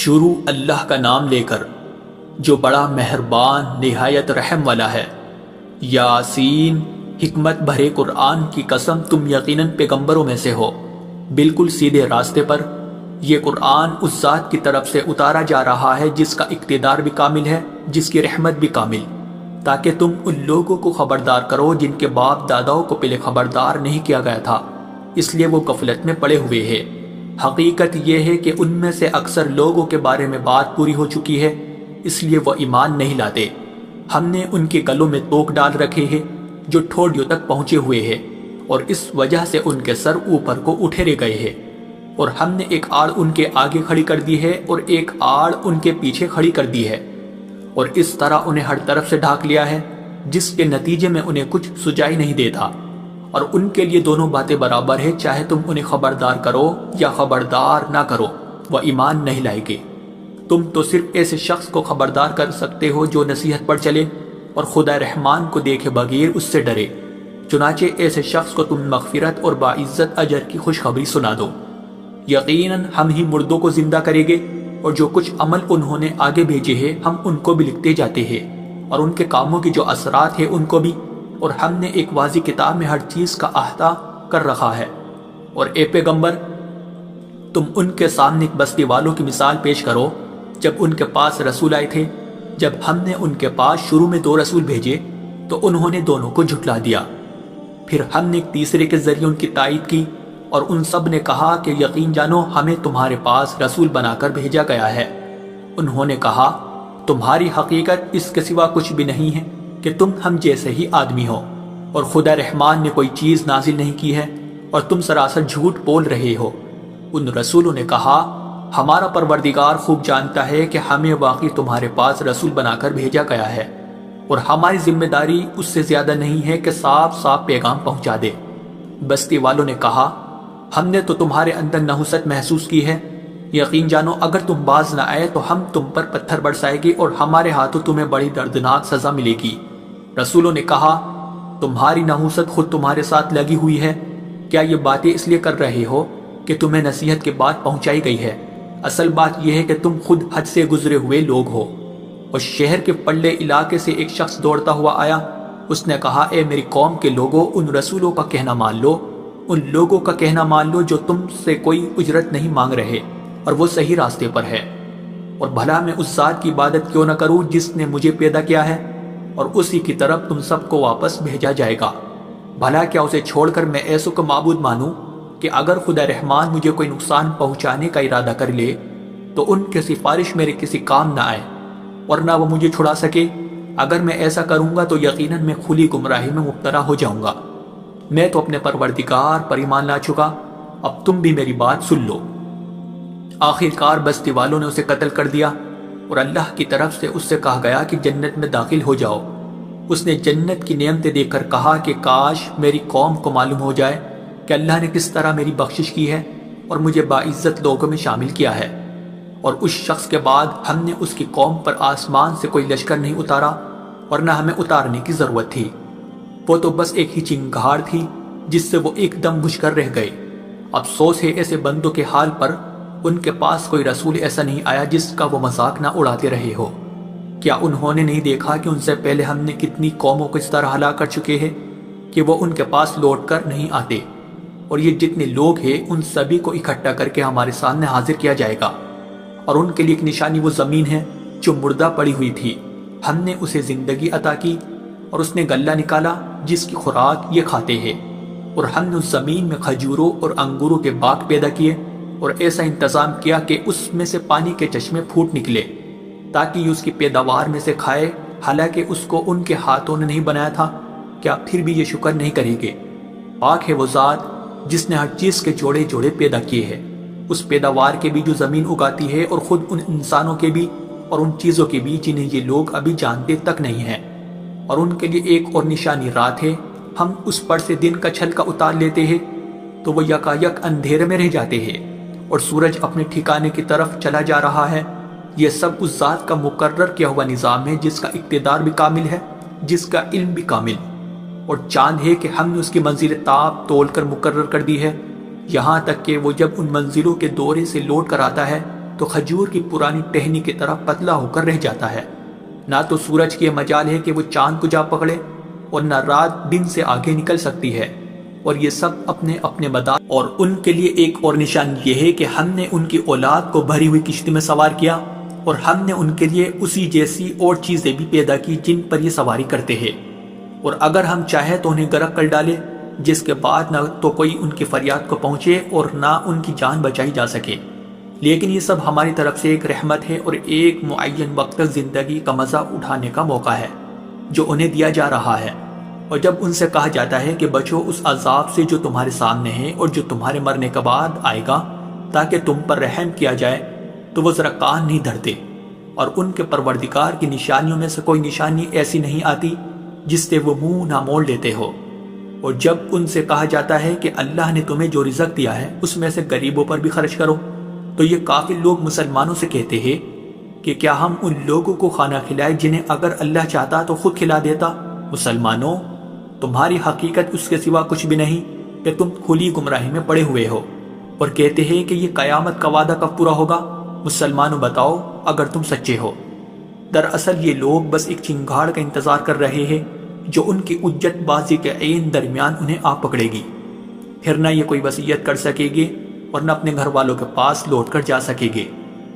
شروع اللہ کا نام لے کر جو بڑا مہربان نہایت رحم والا ہے۔ یاسین، حکمت بھرے قرآن کی قسم، تم یقیناً پیغمبروں میں سے ہو، بالکل سیدھے راستے پر۔ یہ قرآن اس ذات کی طرف سے اتارا جا رہا ہے جس کا اقتدار بھی کامل ہے، جس کی رحمت بھی کامل، تاکہ تم ان لوگوں کو خبردار کرو جن کے باپ داداؤں کو پہلے خبردار نہیں کیا گیا تھا، اس لیے وہ غفلت میں پڑے ہوئے ہیں۔ حقیقت یہ ہے کہ ان میں سے اکثر لوگوں کے بارے میں بات پوری ہو چکی ہے، اس لیے وہ ایمان نہیں لاتے۔ ہم نے ان کے گلوں میں توق ڈال رکھے ہیں جو ٹھوڑیوں تک پہنچے ہوئے ہیں، اور اس وجہ سے ان کے سر اوپر کو اٹھے گئے ہیں، اور ہم نے ایک آڑ ان کے آگے کھڑی کر دی ہے اور ایک آڑ ان کے پیچھے کھڑی کر دی ہے، اور اس طرح انہیں ہر طرف سے ڈھانک لیا ہے، جس کے نتیجے میں انہیں کچھ سجائی نہیں دیتا۔ اور ان کے لیے دونوں باتیں برابر ہے، چاہے تم انہیں خبردار کرو یا خبردار نہ کرو، وہ ایمان نہیں لائے گے۔ تم تو صرف ایسے شخص کو خبردار کر سکتے ہو جو نصیحت پر چلے اور خدا رحمان کو دیکھے بغیر اس سے ڈرے، چنانچہ ایسے شخص کو تم مغفرت اور باعزت اجر کی خوشخبری سنا دو۔ یقیناً ہم ہی مردوں کو زندہ کریں گے، اور جو کچھ عمل انہوں نے آگے بھیجے ہیں ہم ان کو بھی لکھتے جاتے ہیں، اور ان کے کاموں کی جو اثرات ہیں ان کو بھی، اور ہم نے ایک واضح کتاب میں ہر چیز کا احاطہ کر رکھا ہے۔ اور اے پیغمبر، تم ان کے سامنے ایک بستی والوں کی مثال پیش کرو جب ان کے پاس رسول آئے تھے۔ جب ہم نے ان کے پاس شروع میں 2 رسول بھیجے تو انہوں نے دونوں کو جھٹلا دیا، پھر ہم نے ایک تیسرے کے ذریعے ان کی تائید کی، اور ان سب نے کہا کہ یقین جانو ہمیں تمہارے پاس رسول بنا کر بھیجا گیا ہے۔ انہوں نے کہا تمہاری حقیقت اس کے سوا کچھ بھی نہیں ہے کہ تم ہم جیسے ہی آدمی ہو، اور خدا رحمان نے کوئی چیز نازل نہیں کی ہے، اور تم سراسر جھوٹ بول رہے ہو۔ ان رسولوں نے کہا ہمارا پروردگار خوب جانتا ہے کہ ہمیں واقعی تمہارے پاس رسول بنا کر بھیجا گیا ہے، اور ہماری ذمہ داری اس سے زیادہ نہیں ہے کہ صاف صاف پیغام پہنچا دے۔ بستی والوں نے کہا ہم نے تو تمہارے اندر نحوست محسوس کی ہے، یقین جانو اگر تم باز نہ آئے تو ہم تم پر پتھر برسائیں گے اور ہمارے ہاتھوں تمہیں بڑی دردناک سزا ملے گی۔ رسولوں نے کہا تمہاری نحوست خود تمہارے ساتھ لگی ہوئی ہے، کیا یہ باتیں اس لیے کر رہے ہو کہ تمہیں نصیحت کے بات پہنچائی گئی ہے؟ اصل بات یہ ہے کہ تم خود حد سے گزرے ہوئے لوگ ہو۔ اور شہر کے پلے علاقے سے ایک شخص دوڑتا ہوا آیا، اس نے کہا اے میری قوم کے لوگوں، ان رسولوں کا کہنا مان لو، ان لوگوں کا کہنا مان لو جو تم سے کوئی اجرت نہیں مانگ رہے اور وہ صحیح راستے پر ہے، اور بھلا میں اس ذات کی عبادت کیوں نہ کروں جس نے مجھے پیدا کیا ہے، اور اسی کی طرف تم سب کو واپس بھیجا جائے گا۔ بھلا کیا اسے چھوڑ کر میں ایسوں کو معبود مانوں کہ اگر خدا رحمان مجھے کوئی نقصان پہنچانے کا ارادہ کر لے تو ان کی سفارش میرے کسی کام نہ آئے اور نہ وہ مجھے چھڑا سکے؟ اگر میں ایسا کروں گا تو یقیناً میں کھلی گمراہی میں مبتلا ہو جاؤں گا۔ میں تو اپنے پروردگار پر ایمان لا چکا، اب تم بھی میری بات سن لو۔ آخر کار بستی والوں نے اسے قتل کر دیا، اور اللہ کی طرف سے اس سے کہا گیا کہ جنت میں داخل ہو جاؤ۔ اس نے جنت کی نعمتیں دیکھ کر کہا کہ کاش میری قوم کو معلوم ہو جائے کہ اللہ نے کس طرح میری بخشش کی ہے اور مجھے باعزت لوگوں میں شامل کیا ہے۔ اور اس شخص کے بعد ہم نے اس کی قوم پر آسمان سے کوئی لشکر نہیں اتارا، اور نہ ہمیں اتارنے کی ضرورت تھی، وہ تو بس ایک ہی چنگھاڑ تھی جس سے وہ ایک دم بجھ کر رہ گئے۔ افسوس ہے ایسے بندوں کے حال پر، ان کے پاس کوئی رسول ایسا نہیں آیا جس کا وہ مذاق نہ اڑاتے رہے ہو۔ کیا انہوں نے نہیں دیکھا کہ ان سے پہلے ہم نے کتنی قوموں کو اس طرح ہلاک کر چکے ہیں کہ وہ ان کے پاس لوٹ کر نہیں آتے؟ اور یہ جتنے لوگ ہیں ان سبھی کو اکٹھا کر کے ہمارے سامنے حاضر کیا جائے گا، اور ان کے لیے ایک نشانی وہ زمین ہے جو مردہ پڑی ہوئی تھی، ہم نے اسے زندگی عطا کی، اور اس نے غلہ نکالا جس کی خوراک یہ کھاتے ہیں، اور ہم نے اس زمین میں کھجوروں اور انگوروں کے باغ پیدا کیے، اور ایسا انتظام کیا کہ اس میں سے پانی کے چشمے پھوٹ نکلے تاکہ یہ اس کی پیداوار میں سے کھائے، حالانکہ اس کو ان کے ہاتھوں نے نہیں بنایا تھا۔ کیا پھر بھی یہ شکر نہیں کریں گے؟ پاک ہے وہ ذات جس نے ہر چیز کے جوڑے جوڑے پیدا کیے ہیں، اس پیداوار کے بھی جو زمین اگاتی ہے، اور خود ان انسانوں کے بھی اور ان چیزوں کے بھی جنہیں یہ لوگ ابھی جانتے تک نہیں ہیں۔ اور ان کے لیے ایک اور نشانی رات ہے، ہم اس پر سے دن کا چھلکا اتار لیتے ہیں تو وہ یکایک اندھیرے میں رہ جاتے ہیں، اور سورج اپنے ٹھکانے کی طرف چلا جا رہا ہے۔ یہ سب اس ذات کا مقرر کیا ہوا نظام ہے جس کا اقتدار بھی کامل ہے، جس کا علم بھی کامل۔ اور چاند ہے کہ ہم نے اس کی منزل تاب تول کر مقرر کر دی ہے، یہاں تک کہ وہ جب ان منزلوں کے دورے سے لوٹ کر آتا ہے تو کھجور کی پرانی ٹہنی کی طرح پتلا ہو کر رہ جاتا ہے۔ نہ تو سورج کی مجال ہے کہ وہ چاند کو جا پکڑے، اور نہ رات دن سے آگے نکل سکتی ہے، اور یہ سب اپنے اپنے مدار۔ اور ان کے لیے ایک اور نشان یہ ہے کہ ہم نے ان کی اولاد کو بھری ہوئی کشتی میں سوار کیا، اور ہم نے ان کے لیے اسی جیسی اور چیزیں بھی پیدا کی جن پر یہ سواری کرتے ہیں، اور اگر ہم چاہیں تو انہیں غرق کر ڈالے، جس کے بعد نہ تو کوئی ان کی فریاد کو پہنچے اور نہ ان کی جان بچائی جا سکے۔ لیکن یہ سب ہماری طرف سے ایک رحمت ہے اور ایک معین وقت تک زندگی کا مزہ اٹھانے کا موقع ہے جو انہیں دیا جا رہا ہے۔ اور جب ان سے کہا جاتا ہے کہ بچو اس عذاب سے جو تمہارے سامنے ہے اور جو تمہارے مرنے کے بعد آئے گا تاکہ تم پر رحم کیا جائے، تو وہ ذرا کان نہیں دھرتے، اور ان کے پروردگار کی نشانیوں میں سے کوئی نشانی ایسی نہیں آتی جس سے وہ منہ نہ موڑ لیتے ہو۔ اور جب ان سے کہا جاتا ہے کہ اللہ نے تمہیں جو رزق دیا ہے اس میں سے غریبوں پر بھی خرچ کرو، تو یہ کافر لوگ مسلمانوں سے کہتے ہیں کہ کیا ہم ان لوگوں کو کھانا کھلائے جنہیں اگر اللہ چاہتا تو خود کھلا دیتا؟ مسلمانوں، تمہاری حقیقت اس کے سوا کچھ بھی نہیں کہ تم کھلی گمراہی میں پڑے ہوئے ہو، اور کہتے ہیں کہ یہ قیامت کا وعدہ کب پورا ہوگا؟ مسلمانوں بتاؤ اگر تم سچے ہو۔ دراصل یہ لوگ بس ایک چنگاڑ کا انتظار کر رہے ہیں جو ان کی اجت بازی کے عین درمیان انہیں آ پکڑے گی، پھر نہ یہ کوئی وصیت کر سکے گے اور نہ اپنے گھر والوں کے پاس لوٹ کر جا سکے گے،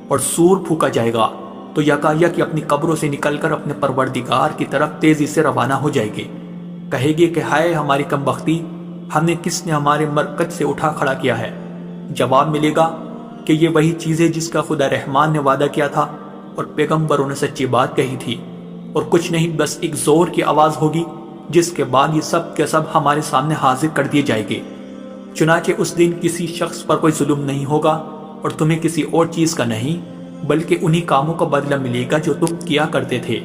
اور سور پھونکا جائے گا تو یکایک اپنی قبروں سے نکل کر اپنے پروردگار کی طرف تیزی سے روانہ ہو جائے گے۔ کہے گے کہ ہائے ہماری کم بختی، ہم نے کس نے ہمارے مرکز سے اٹھا کھڑا کیا ہے؟ جواب ملے گا کہ یہ وہی چیز ہے جس کا خدا رحمان نے وعدہ کیا تھا اور پیغمبروں نے سچی بات کہی تھی، اور کچھ نہیں، بس ایک زور کی آواز ہوگی جس کے بعد یہ سب کے سب ہمارے سامنے حاضر کر دیے جائیں گے۔ چنانچہ اس دن کسی شخص پر کوئی ظلم نہیں ہوگا اور تمہیں کسی اور چیز کا نہیں، بلکہ انہی کاموں کا بدلہ ملے گا جو تم کیا کرتے تھے۔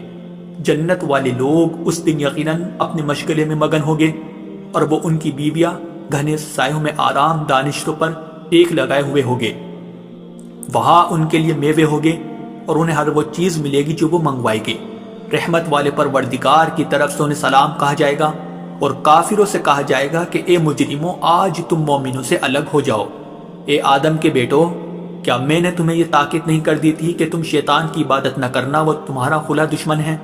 جنت والے لوگ اس دن یقیناً اپنے مشغلے میں مگن ہوگے، اور وہ ان کی بیویاں گھنے سایوں میں آرام دانشتوں پر ایک لگائے ہوئے ہوگے۔ وہاں ان کے لیے میوے ہوگے اور انہیں ہر وہ چیز ملے گی جو وہ منگوائے گے۔ رحمت والے پروردگار کی طرف سے انہیں سلام کہا جائے گا، اور کافروں سے کہا جائے گا کہ اے مجرموں، آج تم مومنوں سے الگ ہو جاؤ۔ اے آدم کے بیٹو، کیا میں نے تمہیں یہ تاکید نہیں کر دی تھی کہ تم شیطان کی عبادت نہ کرنا، وہ تمہارا کھلا دشمن ہے،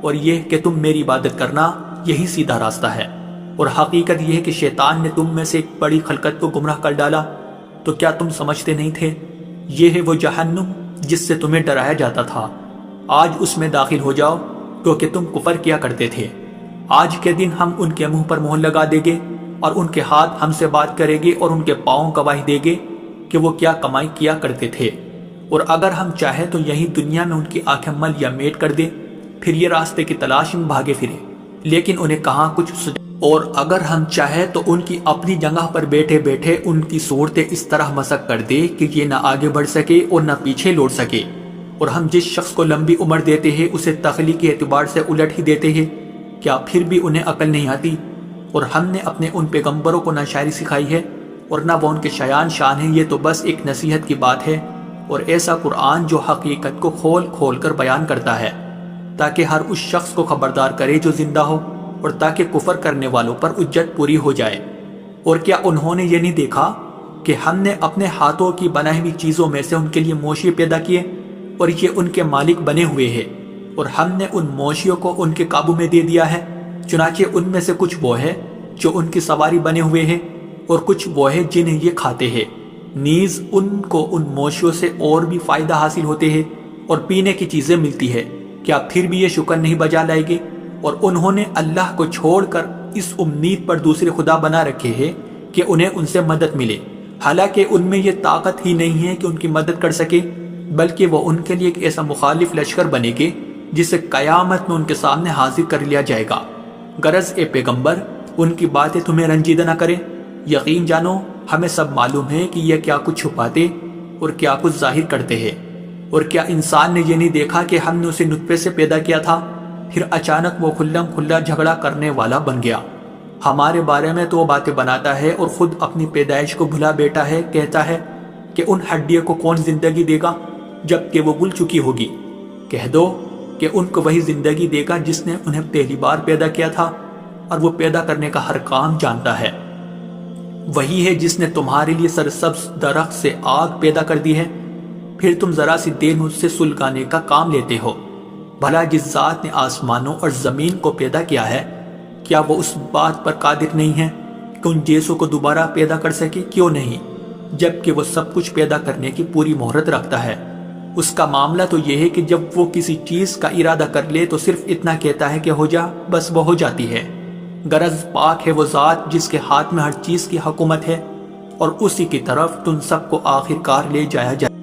اور یہ کہ تم میری عبادت کرنا، یہی سیدھا راستہ ہے۔ اور حقیقت یہ ہے کہ شیطان نے تم میں سے ایک بڑی خلقت کو گمراہ کر ڈالا، تو کیا تم سمجھتے نہیں تھے؟ یہ ہے وہ جہنم جس سے تمہیں ڈرایا جاتا تھا، آج اس میں داخل ہو جاؤ کیونکہ تم کفر کیا کرتے تھے۔ آج کے دن ہم ان کے منہ پر مہر لگا دیں گے، اور ان کے ہاتھ ہم سے بات کریں گے، اور ان کے پاؤں گواہی دیں گے کہ وہ کیا کمائی کیا کرتے تھے۔ اور اگر ہم چاہیں تو یہی دنیا میں ان کی آنکھیں مل یا میٹ کر دیں، پھر یہ راستے کی تلاش میں بھاگے پھرے، لیکن انہیں کہاں کچھ اور اگر ہم چاہیں تو ان کی اپنی جگہ پر بیٹھے بیٹھے ان کی صورتیں اس طرح مسخ کر دے کہ یہ نہ آگے بڑھ سکے اور نہ پیچھے لوٹ سکے۔ اور ہم جس شخص کو لمبی عمر دیتے ہیں اسے تخلیقی اعتبار سے الٹ ہی دیتے ہیں، کیا پھر بھی انہیں عقل نہیں آتی؟ اور ہم نے اپنے ان پیغمبروں کو نہ شاعری سکھائی ہے اور نہ وہ ان کے شایان شان ہیں، یہ تو بس ایک نصیحت کی بات ہے، اور ایسا قرآن جو حقیقت کو کھول کھول کر بیان کرتا ہے تاکہ ہر اس شخص کو خبردار کرے جو زندہ ہو، اور تاکہ کفر کرنے والوں پر حجت پوری ہو جائے۔ اور کیا انہوں نے یہ نہیں دیکھا کہ ہم نے اپنے ہاتھوں کی بنائی ہوئی چیزوں میں سے ان کے لیے مویشی پیدا کیے، اور یہ ان کے مالک بنے ہوئے ہیں، اور ہم نے ان مویشیوں کو ان کے قابو میں دے دیا ہے؟ چنانچہ ان میں سے کچھ وہ ہے جو ان کی سواری بنے ہوئے ہیں، اور کچھ وہ ہے جنہیں یہ کھاتے ہیں، نیز ان کو ان مویشیوں سے اور بھی فائدہ حاصل ہوتے ہیں اور پینے کی چیزیں ملتی ہے، کیا پھر بھی یہ شکر نہیں بجا لائے گے؟ اور انہوں نے اللہ کو چھوڑ کر اس امید پر دوسرے خدا بنا رکھے ہیں کہ انہیں ان سے مدد ملے، حالانکہ ان میں یہ طاقت ہی نہیں ہے کہ ان کی مدد کر سکے، بلکہ وہ ان کے لیے ایک ایسا مخالف لشکر بنے گے جسے قیامت میں ان کے سامنے حاضر کر لیا جائے گا۔ غرض اے پیغمبر، ان کی باتیں تمہیں رنجیدہ نہ کریں، یقین جانو ہمیں سب معلوم ہے کہ یہ کیا کچھ چھپاتے اور کیا کچھ ظاہر کرتے ہیں۔ اور کیا انسان نے یہ نہیں دیکھا کہ ہم نے اسے نطفے سے پیدا کیا تھا، پھر اچانک وہ کھلم کھلا جھگڑا کرنے والا بن گیا؟ ہمارے بارے میں تو وہ باتیں بناتا ہے اور خود اپنی پیدائش کو بھلا بیٹا ہے، کہتا ہے کہ ان ہڈیوں کو کون زندگی دے گا جبکہ وہ گل چکی ہوگی؟ کہہ دو کہ ان کو وہی زندگی دے گا جس نے انہیں پہلی بار پیدا کیا تھا، اور وہ پیدا کرنے کا ہر کام جانتا ہے۔ وہی ہے جس نے تمہارے لیے سرسبز درخت سے آگ پیدا کر دی ہے، پھر تم ذرا سی دیر مجھ سے سلگانے کا کام لیتے ہو۔ بھلا جس ذات نے آسمانوں اور زمین کو پیدا کیا ہے، کیا وہ اس بات پر قادر نہیں ہے کہ ان جیسوں کو دوبارہ پیدا کر سکے؟ کیوں نہیں، جبکہ وہ سب کچھ پیدا کرنے کی پوری مہرت رکھتا ہے۔ اس کا معاملہ تو یہ ہے کہ جب وہ کسی چیز کا ارادہ کر لے تو صرف اتنا کہتا ہے کہ ہو جا، بس وہ ہو جاتی ہے۔ غرض پاک ہے وہ ذات جس کے ہاتھ میں ہر چیز کی حکومت ہے، اور اسی کی طرف تم سب کو آخر کار لے جایا جائے۔